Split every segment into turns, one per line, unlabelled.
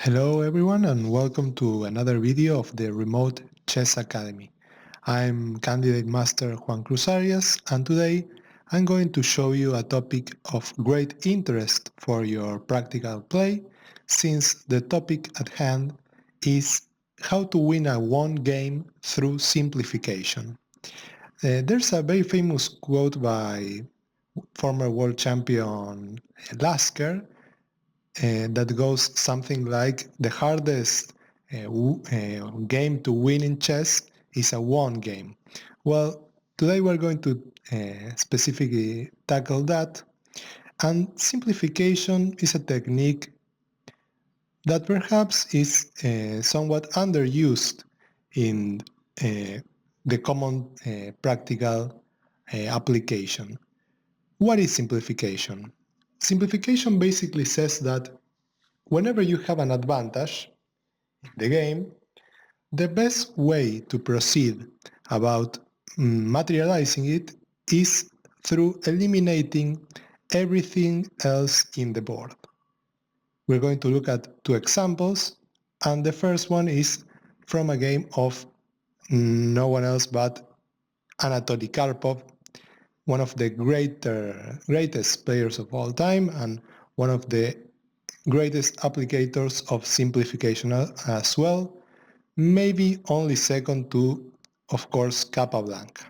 Hello everyone and welcome to another video of the Remote Chess Academy. I'm candidate master Juan Cruz Arias and today I'm going to show you a topic of great interest for your practical play since the topic at hand is how to win a one game through simplification. There's a very famous quote by former world champion Lasker that goes something like the hardest game to win in chess is a one game. Well, today we're going to specifically tackle that, and simplification is a technique that perhaps is somewhat underused in the common practical application. What is simplification? Simplification basically says that whenever you have an advantage in the game, the best way to proceed about materializing it is through eliminating everything else in the board. We're going to look at two examples, and the first one is from a game of no one else but Anatoly Karpov, one of the greatest players of all time and one of the greatest applicators of simplification as well, maybe only second to, of course, Capablanca.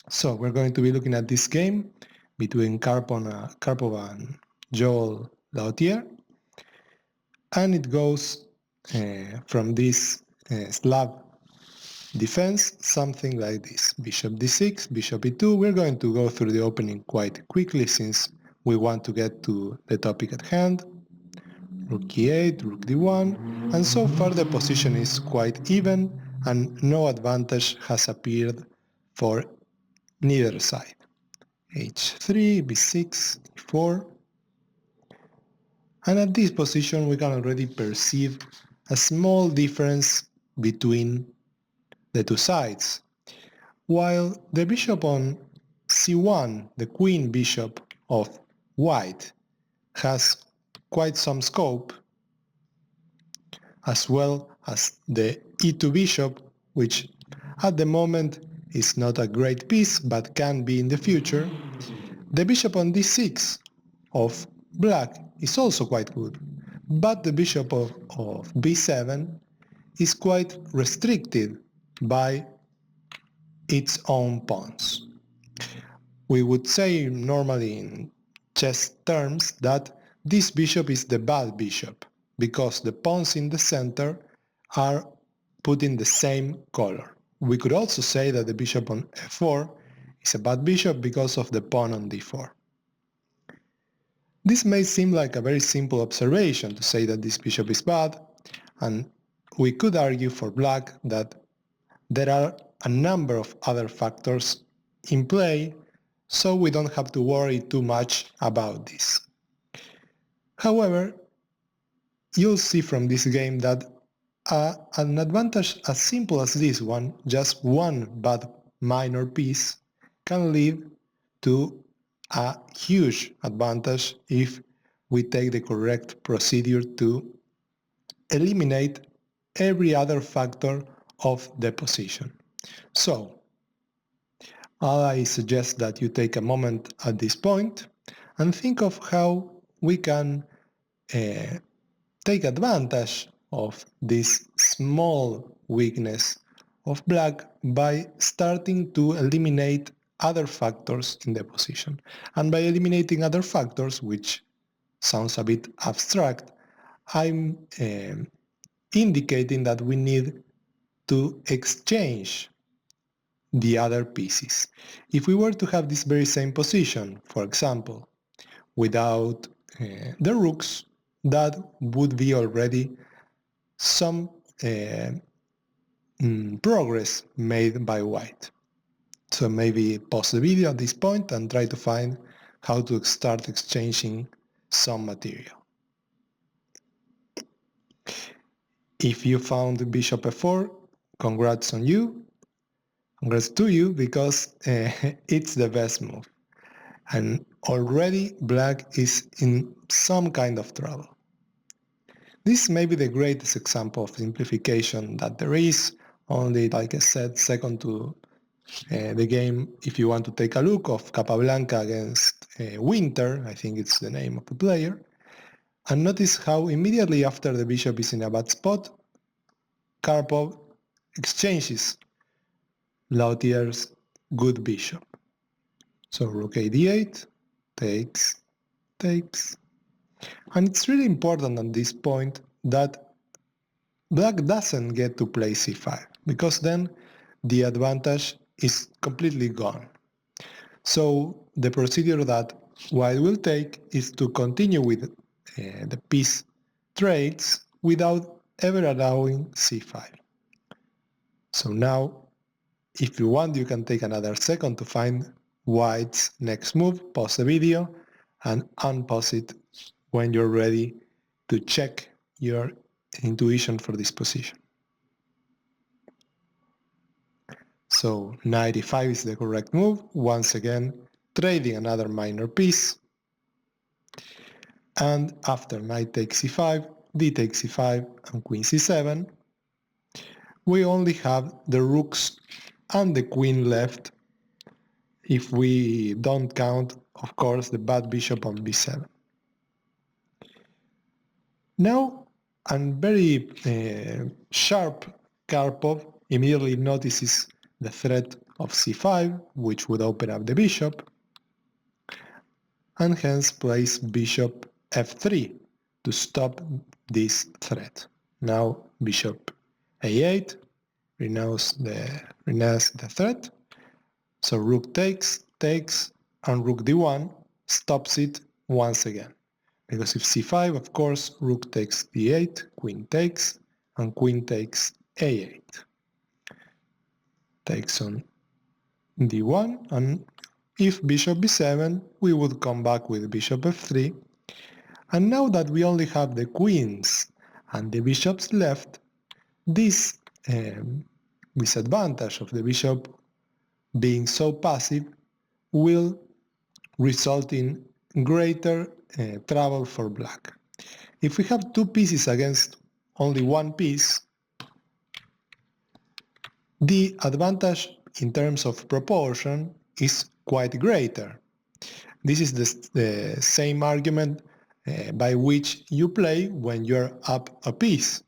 So we're going to be looking at this game between Karpov and Joel Lautier, and it goes from this Slav defense, something like this. Bishop d6, bishop e2. We're going to go through the opening quite quickly since we want to get to the topic at hand. Rook e8, rook d1, and so far the position is quite even and no advantage has appeared for neither side. h3, b6, e4, and at this position we can already perceive a small difference between the two sides. While the bishop on c1, the queen bishop of white, has quite some scope, as well as the e2 bishop, which at the moment is not a great piece but can be in the future, the bishop on d6 of black is also quite good, but the bishop of b7 is quite restricted by its own pawns. We would say normally in chess terms that this bishop is the bad bishop, because the pawns in the center are put in the same color. We could also say that the bishop on f4 is a bad bishop because of the pawn on d4. This may seem like a very simple observation to say that this bishop is bad, and we could argue for black that there are a number of other factors in play, so we don't have to worry too much about this. However, you'll see from this game that an advantage as simple as this one, just one bad minor piece, can lead to a huge advantage if we take the correct procedure to eliminate every other factor of the position. So, I suggest that you take a moment at this point and think of how we can take advantage of this small weakness of black by starting to eliminate other factors in the position. And by eliminating other factors, which sounds a bit abstract, I'm indicating that we need to exchange the other pieces. If we were to have this very same position, for example, without the rooks, that would be already some progress made by white. So maybe pause the video at this point and try to find how to start exchanging some material. If you found bishop f4, congrats on you. Congrats to you, because it's the best move. And already black is in some kind of trouble. This may be the greatest example of simplification that there is, only, like I said, second to the game, if you want to take a look, of Capablanca against Winter, I think it's the name of the player. And notice how immediately after the bishop is in a bad spot, Karpov exchanges Lautier's good bishop. So rook a d8, takes, takes. And it's really important at this point that Black doesn't get to play c5, because then the advantage is completely gone. So the procedure that White will take is to continue with the piece trades without ever allowing c5. So now, if you want, you can take another second to find White's next move, pause the video, and unpause it when you're ready to check your intuition for this position. So knight e5 is the correct move, once again trading another minor piece. And after knight takes c5, d takes c5, and queen c7, we only have the rooks and the queen left, if we don't count, of course, the bad bishop on b7. Now, a very sharp Karpov immediately notices the threat of c5, which would open up the bishop, and hence plays bishop f3 to stop this threat. Now bishop a8 renounces the threat, so rook takes, takes, and rook d1 stops it once again. Because if c5, of course, rook takes d8, queen takes, and queen takes a8. Takes on d1, and if bishop b7, we would come back with bishop f3. And now that we only have the queens and the bishops left, this disadvantage of the bishop being so passive will result in greater trouble for black. If we have two pieces against only one piece, the advantage in terms of proportion is quite greater. This is the same argument by which you play when you're up a piece.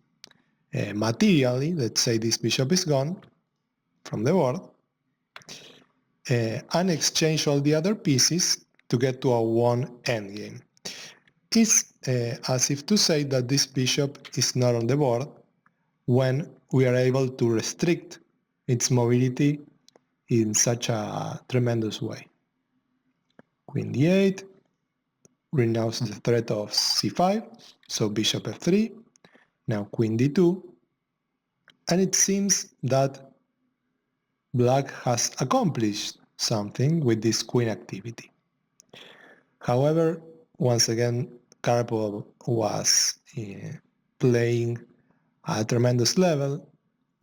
Materially, let's say this bishop is gone from the board, and exchange all the other pieces to get to a one endgame. It's as if to say that this bishop is not on the board when we are able to restrict its mobility in such a tremendous way. Queen d8 renounces the threat of c5, so bishop f3, now queen d2, and it seems that black has accomplished something with this queen activity. However, once again, Karpov was playing at a tremendous level,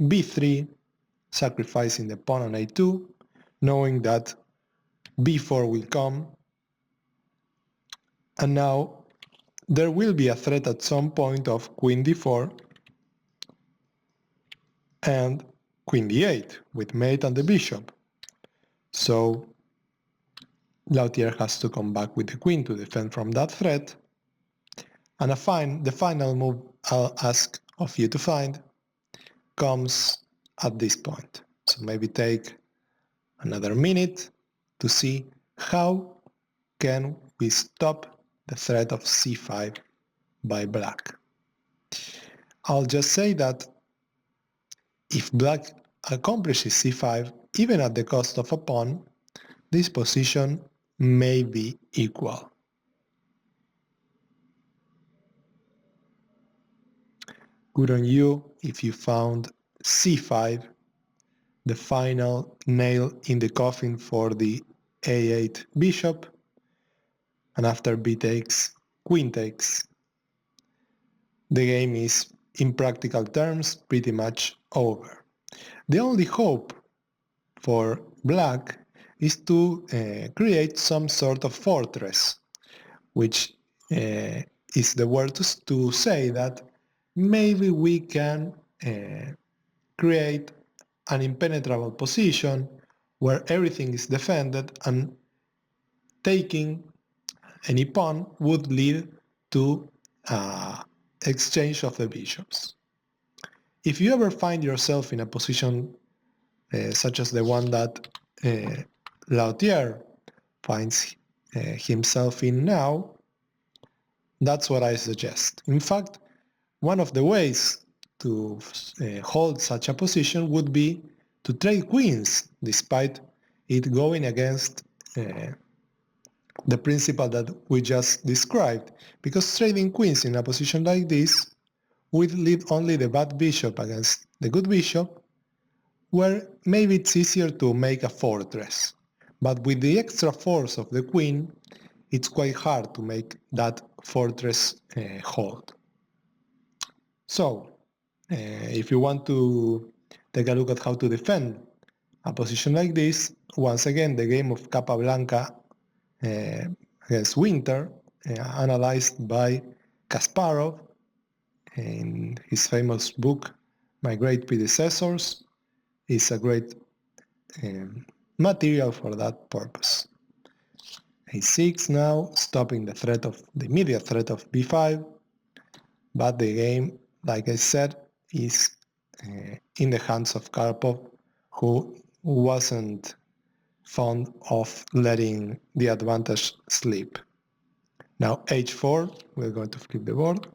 b3, sacrificing the pawn on a2, knowing that b4 will come, and now there will be a threat at some point of queen d4 and queen d8 with mate and the bishop. So Lautier has to come back with the queen to defend from that threat. And the final move I'll ask of you to find comes at this point. So maybe take another minute to see how can we stop the threat of c5 by black. I'll just say that if black accomplishes c5, even at the cost of a pawn, this position may be equal. Good on you if you found c5, the final nail in the coffin for the a8 bishop, and after b takes, queen takes, the game is, in practical terms, pretty much over. The only hope for black is to create some sort of fortress, which is the word to say that maybe we can create an impenetrable position where everything is defended, and taking any pawn would lead to exchange of the bishops. If you ever find yourself in a position such as the one that Lautier finds himself in now, that's what I suggest. In fact, one of the ways to hold such a position would be to trade queens, despite it going against the principle that we just described, because trading queens in a position like this would leave only the bad bishop against the good bishop, where maybe it's easier to make a fortress. But with the extra force of the queen, it's quite hard to make that fortress hold. So, if you want to take a look at how to defend a position like this, once again, the game of Capablanca against Winter, analyzed by Kasparov in his famous book, My Great Predecessors, is a great material for that purpose. A6 now, stopping the immediate threat of b5, but the game, like I said, is in the hands of Karpov, who wasn't fond of letting the advantage slip. Now h4, we're going to flip the board.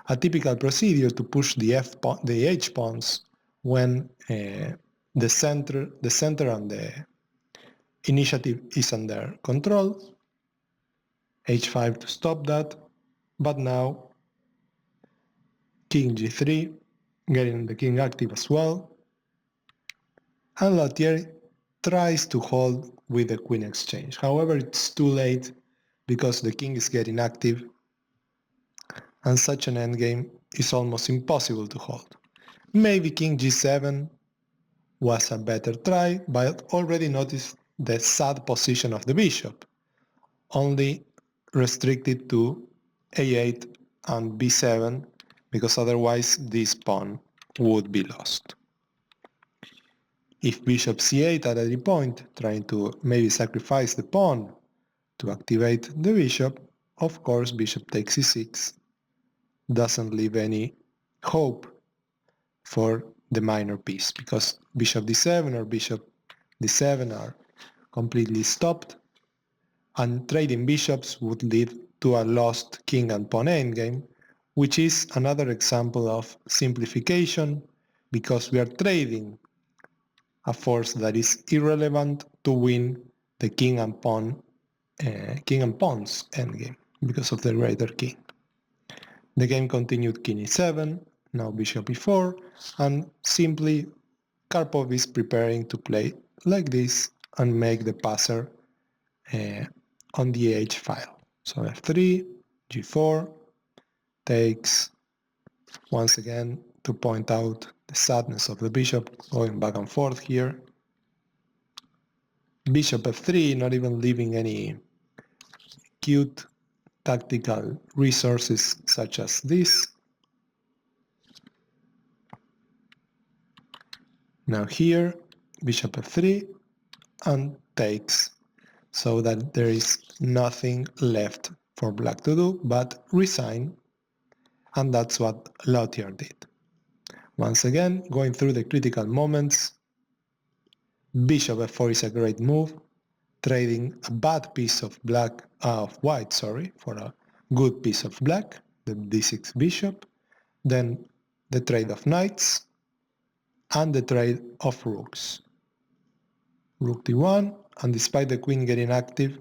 A typical procedure to push the h pawns when the center and the initiative is under control. h5 to stop that, but now king g3, getting the king active as well, and Lautier tries to hold with the queen exchange. However, it's too late because the king is getting active, and such an endgame is almost impossible to hold. Maybe king g7 was a better try, but already noticed the sad position of the bishop, only restricted to a8 and b7, because otherwise this pawn would be lost. If bishop c8 at any point, trying to maybe sacrifice the pawn to activate the bishop, of course bishop takes e6 doesn't leave any hope for the minor piece, because bishop d7 or bishop d7 are completely stopped, and trading bishops would lead to a lost king and pawn endgame, which is another example of simplification, because we are trading a force that is irrelevant to win the king and pawns endgame because of the greater king. The game continued king e7, now bishop e4, and simply Karpov is preparing to play like this and make the passer on the h file. So f3, g4, takes, once again, to point out the sadness of the bishop going back and forth here. Bishop f3, not even leaving any cute tactical resources such as this. Now here, bishop f3, and takes, so that there is nothing left for black to do but resign, and that's what Lautier did. Once again, going through the critical moments, bishop f4 is a great move, trading a bad piece of white, for a good piece of black, the d6 bishop, then the trade of knights, and the trade of rooks. Rook d1, and despite the queen getting active,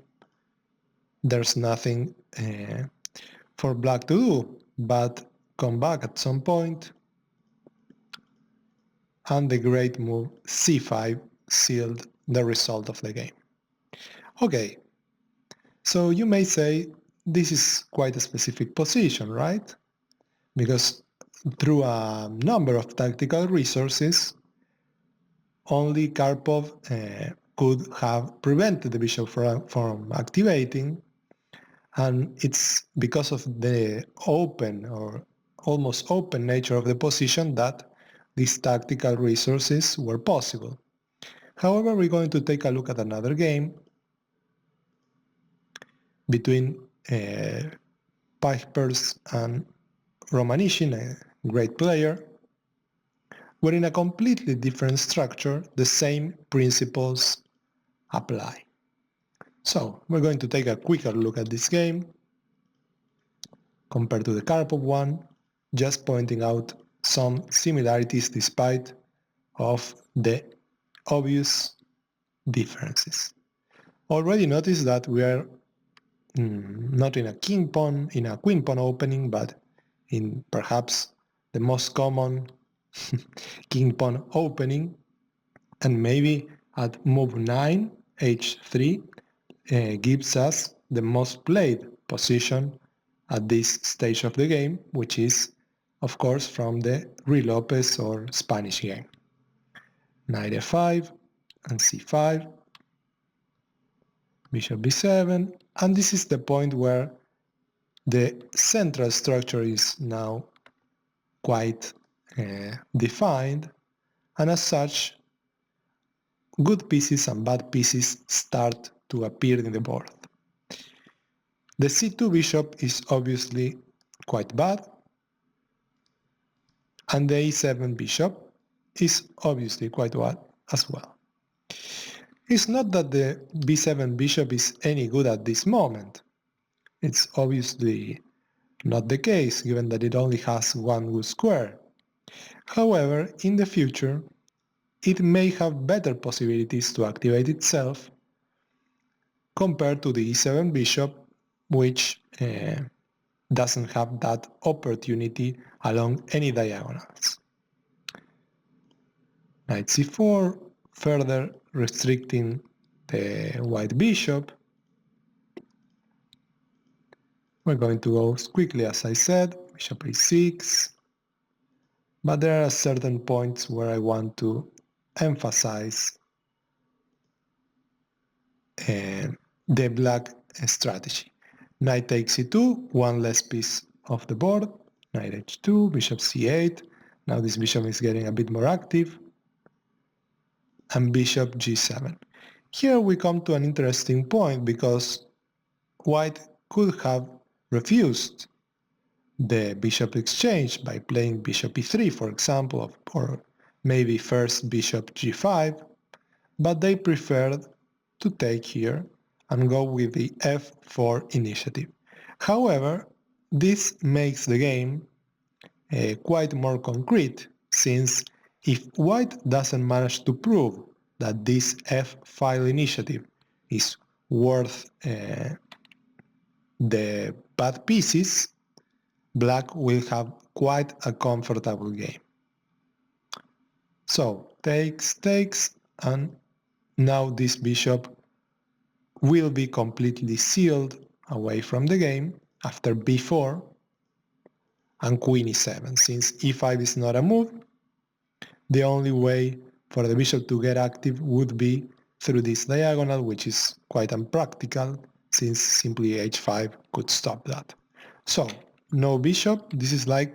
there's nothing for black to do but come back at some point, and the great move c5 sealed the result of the game. Okay, so you may say this is quite a specific position, right? Because through a number of tactical resources, only Karpov could have prevented the bishop from activating, and it's because of the open or almost open nature of the position that these tactical resources were possible. However, we're going to take a look at another game between Pipers and Romanishin, a great player, where in a completely different structure, the same principles apply. So, we're going to take a quicker look at this game compared to the Karpov one, just pointing out some similarities despite of the obvious differences. Already notice that we are not in a queen pawn opening, but in perhaps the most common king pawn opening, and maybe at move 9, h3 gives us the most played position at this stage of the game, which is of course from the Ruy Lopez or Spanish game. Knight f5 and c5, bishop b7, and this is the point where the central structure is now quite defined, and as such, good pieces and bad pieces start to appear in the board. The c2 bishop is obviously quite bad, and the a7 bishop is obviously quite bad as well. It's not that the b7 bishop is any good at this moment. It's obviously not the case, given that it only has one good square. However, in the future, it may have better possibilities to activate itself compared to the e7 bishop, which doesn't have that opportunity along any diagonals. Knight c4, further restricting the white bishop. We're going to go quickly, as I said, bishop a6, but there are certain points where I want to emphasize the black strategy. Knight takes c2, one less piece of the board, knight h2, bishop c8, now this bishop is getting a bit more active, and bishop g7. Here we come to an interesting point, because white could have refused the bishop exchange by playing bishop e3, for example, or maybe first bishop g5, but they preferred to take here and go with the f4 initiative. However, this makes the game quite more concrete, since if white doesn't manage to prove that this f-file initiative is worth the bad pieces, black will have quite a comfortable game. So, takes, and now this bishop will be completely sealed away from the game after b4 and queen e7. Since e5 is not a move, the only way for the bishop to get active would be through this diagonal, which is quite unpractical, since simply h5 could stop that. So, no bishop. This is like,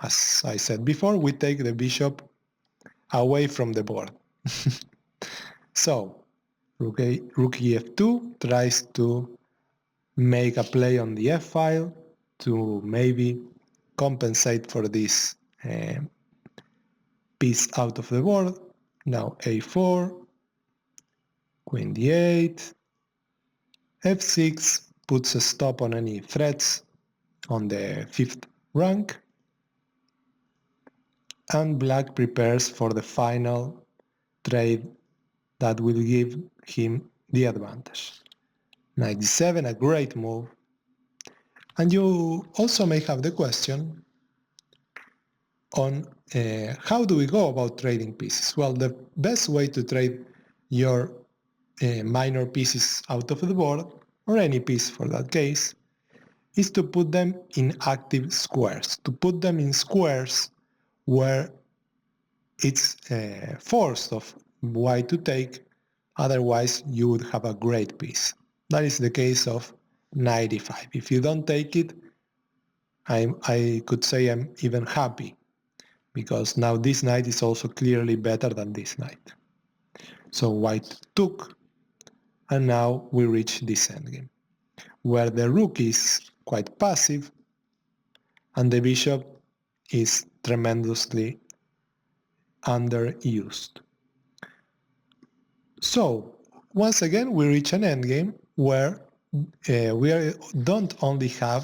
as I said before, we take the bishop away from the board. So, rook e2 tries to make a play on the f-file to maybe compensate for this piece out of the board. Now a4, queen d8, f6 puts a stop on any threats on the 5th rank, and black prepares for the final trade that will give him the advantage. Knight d7, a great move. And you also may have the question on how do we go about trading pieces? Well, the best way to trade your minor pieces out of the board, or any piece for that case, is to put them in active squares, to put them in squares where it's forced of white to take, otherwise you would have a great piece. That is the case of knight e5. If you don't take it, I could say I'm even happy, because now this knight is also clearly better than this knight. So white took, and now we reach this endgame, where the rook is quite passive, and the bishop is tremendously underused. So, once again, we reach an endgame where don't only have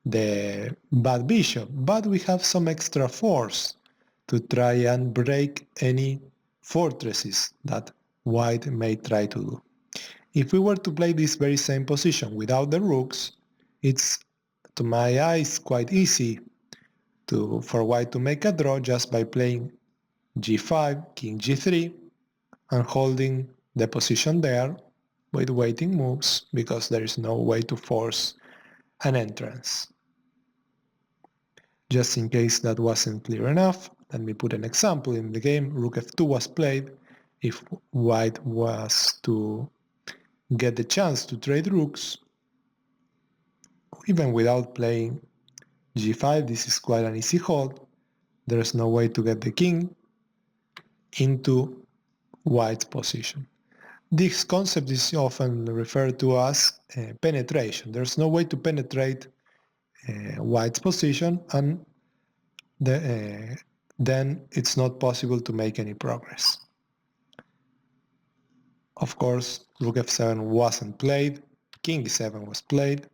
the bad bishop, but we have some extra force to try and break any fortresses that white may try to do. If we were to play this very same position without the rooks, it's, to my eyes, quite easy for white to make a draw just by playing g5, king g3, and holding the position there with waiting moves, because there is no way to force an entrance. Just in case that wasn't clear enough, let me put an example. In the game, rook f2 was played. If white was to get the chance to trade rooks, even without playing g5, this is quite an easy hold. There's no way to get the king into white's position. This concept is often referred to as penetration. There's no way to penetrate white's position, and then it's not possible to make any progress. Of course, rook f7 wasn't played, king e7 was played.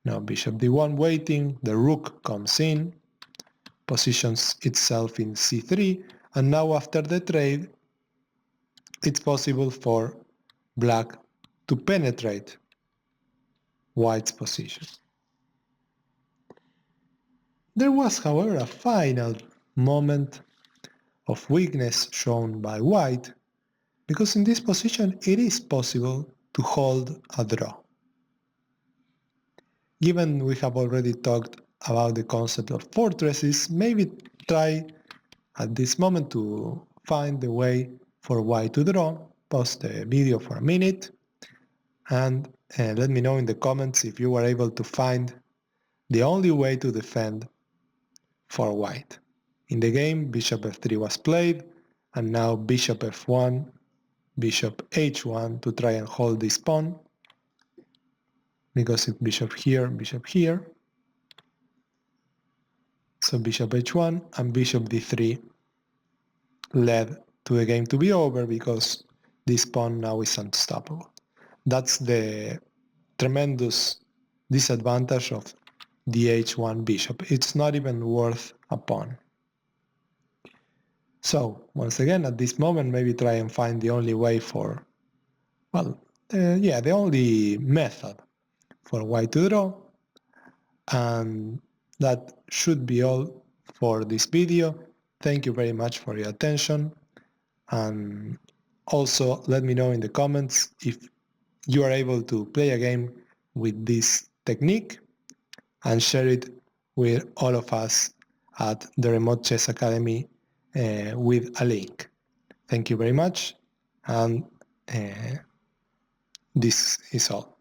Now bishop d1 waiting, the rook comes in, positions itself in c3, and now after the trade, it's possible for black to penetrate white's position. There was, however, a final moment of weakness shown by white, because in this position it is possible to hold a draw. Given we have already talked about the concept of fortresses, maybe try at this moment to find the way for white to draw. Pause the video for a minute and let me know in the comments if you were able to find the only way to defend for white. In the game, bishop f3 was played, and now bishop f1, bishop h1 to try and hold this pawn, because if bishop here, so bishop h1 and bishop d3 led to the game to be over, because this pawn now is unstoppable. That's the tremendous disadvantage of the h1 bishop. It's not even worth a pawn. So, once again, at this moment, maybe try and find the only way for, the only method for white to draw. And that should be all for this video. Thank you very much for your attention. And also, let me know in the comments if you are able to play a game with this technique, and share it with all of us at the Remote Chess Academy with a link. Thank you very much, and this is all.